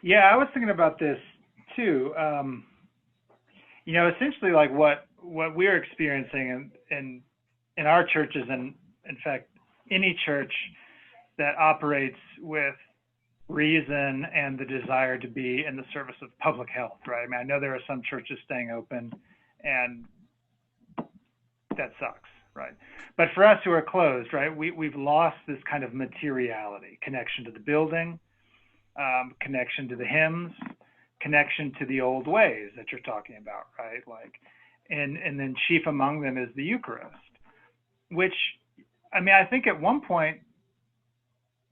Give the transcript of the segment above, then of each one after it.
Yeah, I was thinking about this too. Essentially, like what we're experiencing in our churches, and in fact, any church that operates with reason and the desire to be in the service of public health, right? I mean, I know there are some churches staying open, and that sucks, right? But for us who are closed, right, we've lost this kind of materiality, connection to the building, connection to the hymns, connection to the old ways that you're talking about, right? Like, and then chief among them is the Eucharist, which, I mean, I think at one point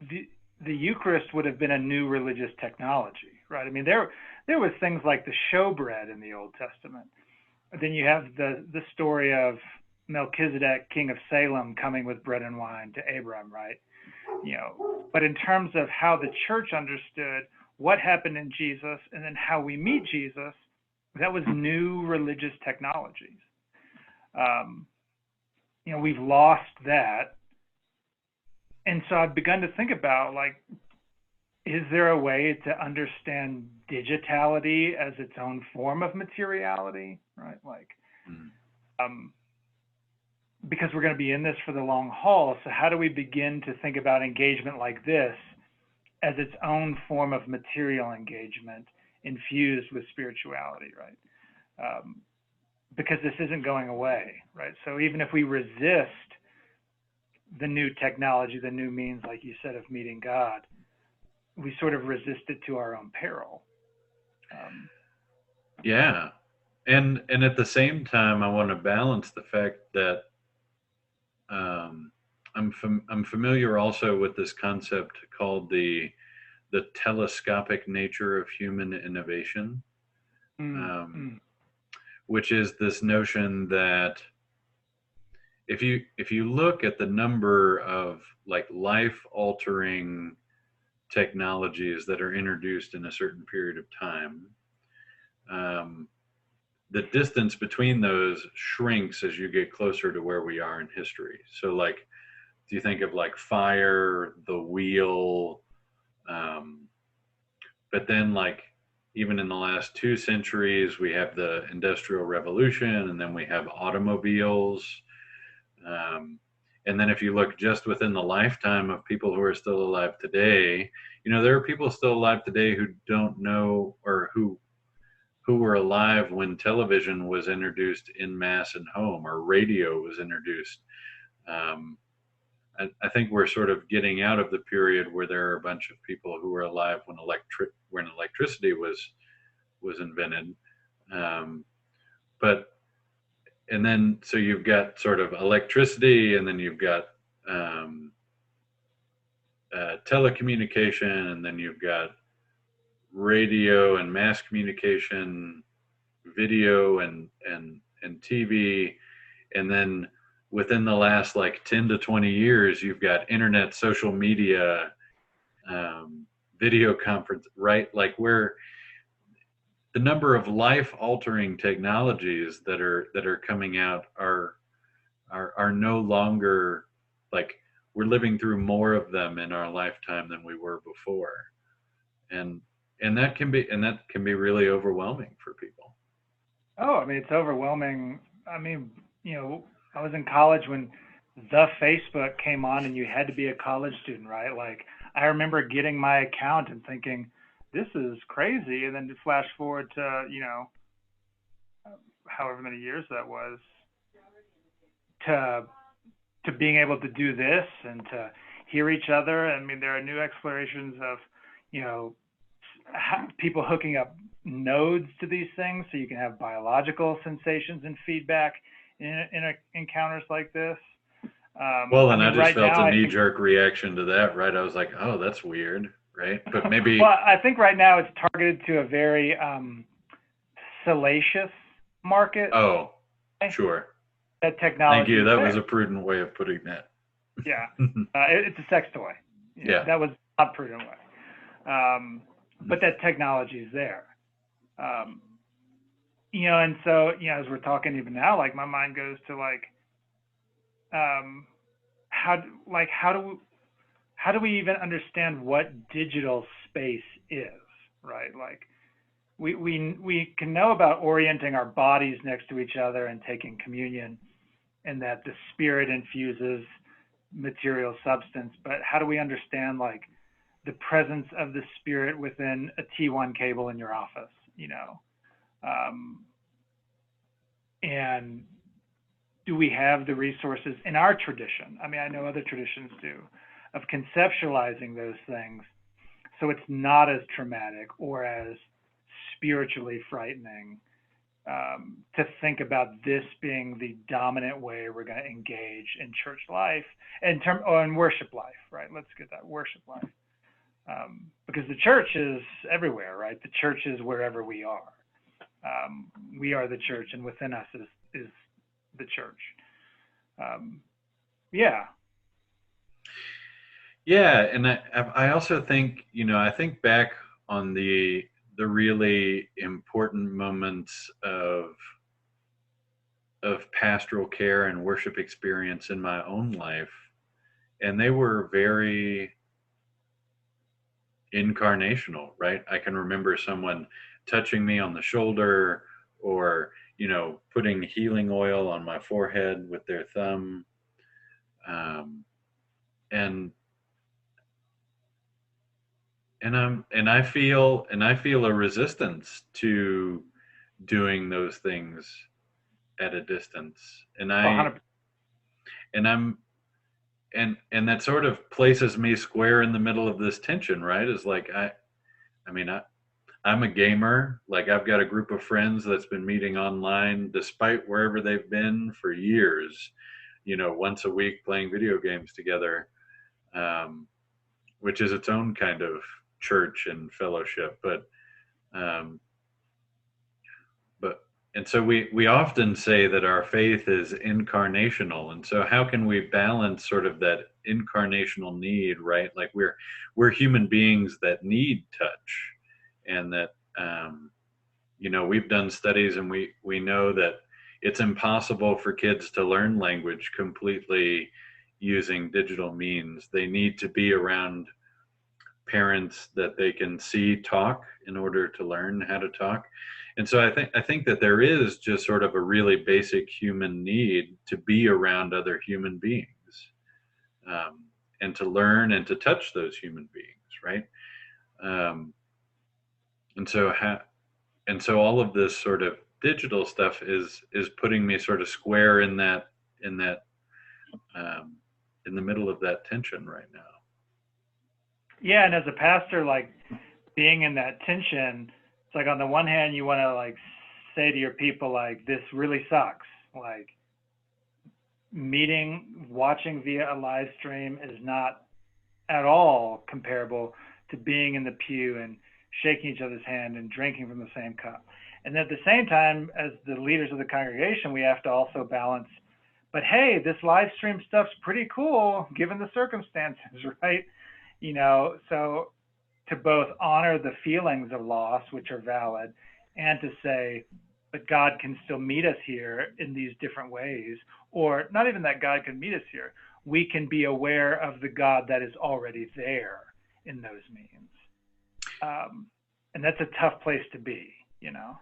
the the Eucharist would have been a new religious technology, right? I mean, there was things like the showbread in the Old Testament. Then you have the story of Melchizedek, king of Salem, coming with bread and wine to Abram, right? But in terms of how the church understood what happened in Jesus and then how we meet Jesus, that was new religious technologies. Um, we've lost that. And so I've begun to think about, like, is there a way to understand digitality as its own form of materiality, right? Like, Mm. um, because we're going to be in this for the long haul. So how do we begin to think about engagement like this as its own form of material engagement infused with spirituality, right? Because this isn't going away, right? So even if we resist the new technology, the new means, like you said, of meeting God, we sort of resist it to our own peril. Um, Yeah. And at the same time, I want to balance the fact that um, I'm familiar also with this concept called the telescopic nature of human innovation, mm, um, mm, which is this notion that if you look at the number of like life altering technologies that are introduced in a certain period of time, um, the distance between those shrinks as you get closer to where we are in history. So, like, do you think of like fire, the wheel, um, but then like even in the last 2 centuries, we have the Industrial Revolution, and then we have automobiles. Um, and then if you look just within the lifetime of people who are still alive today, there are people still alive today who don't know, or who were alive when television was introduced in mass and home, or radio was introduced. Um, I think we're sort of getting out of the period where there are a bunch of people who were alive when electricity was invented. Um, but and then so you've got sort of electricity, and then you've got um, telecommunication, and then you've got radio and mass communication, video and TV, and then within the last like 10 to 20 years, you've got internet, social media, um, video conference, right? Like where the number of life altering technologies that are coming out are no longer like we're living through more of them in our lifetime than we were before, and and that can be really overwhelming for people. oh, I mean, it's overwhelming. I mean, I was in college when the Facebook came on, and you had to be a college student, right? Like, I remember getting my account and thinking, this is crazy. And then to flash forward to, however many years that was, to being able to do this and to hear each other. I mean, there are new explorations of, you know, people hooking up nodes to these things so you can have biological sensations and feedback in encounters like this. Well, I and I mean, just right felt now, a I think, knee-jerk reaction to that, right? I was like, oh, that's weird, right? But maybe, well, I think right now it's targeted to a very salacious market. oh, Okay? sure. That Thank technology you. is That was there. a prudent way of putting that. Yeah, it's a sex toy. Yeah. That was not prudent way. But that technology is there. Um, and so as we're talking even now, like my mind goes to like, um, how like how do we even understand what digital space is, right? right? Like we can know about orienting our bodies next to each other and taking communion, and that the Spirit infuses material substance. But how do we understand like the presence of the Spirit within a T1 cable in your office, you know? And do we have the resources in our tradition? I mean, I know other traditions do, of conceptualizing those things so it's not as traumatic or as spiritually frightening, to think about this being the dominant way we're going to engage in church life and in worship life, right? Let's get that worship life. Because the church is everywhere, right? The church is wherever we are. We are the church, and within us is the church. Yeah. Yeah, and I also think, you know, I think back on the really important moments of pastoral care and worship experience in my own life, and they were very incarnational, right? I can remember someone touching me on the shoulder, or, you know, putting healing oil on my forehead with their thumb, and I feel a resistance to doing those things at a distance, and I'm and that sort of places me square in the middle of this tension, right? Is like I'm a gamer. Like, I've got a group of friends that's been meeting online despite wherever they've been for years, you know, once a week playing video games together, which is its own kind of church and fellowship. And so we often say that our faith is incarnational. And so how can we balance sort of that incarnational need, right? Like, we're human beings that need touch, and that, you know, we've done studies, and we know that it's impossible for kids to learn language completely using digital means. They need to be around parents that they can see talk in order to learn how to talk. And so I think that there is just sort of a really basic human need to be around other human beings, and to learn and to touch those human beings, right? And so all of this sort of digital stuff is putting me sort of square in that in the middle of that tension right now. Yeah, and as a pastor, like, being in that tension, it's like, on the one hand, you want to like say to your people, like, this really sucks. Like, watching via a live stream is not at all comparable to being in the pew and shaking each other's hand and drinking from the same cup. And at the same time, as the leaders of the congregation, we have to also balance, but hey, this live stream stuff's pretty cool given the circumstances, right? You know, so to both honor the feelings of loss, which are valid, and to say, but God can still meet us here in these different ways, or not even that God can meet us here. We can be aware of the God that is already there in those means. And that's a tough place to be, you know?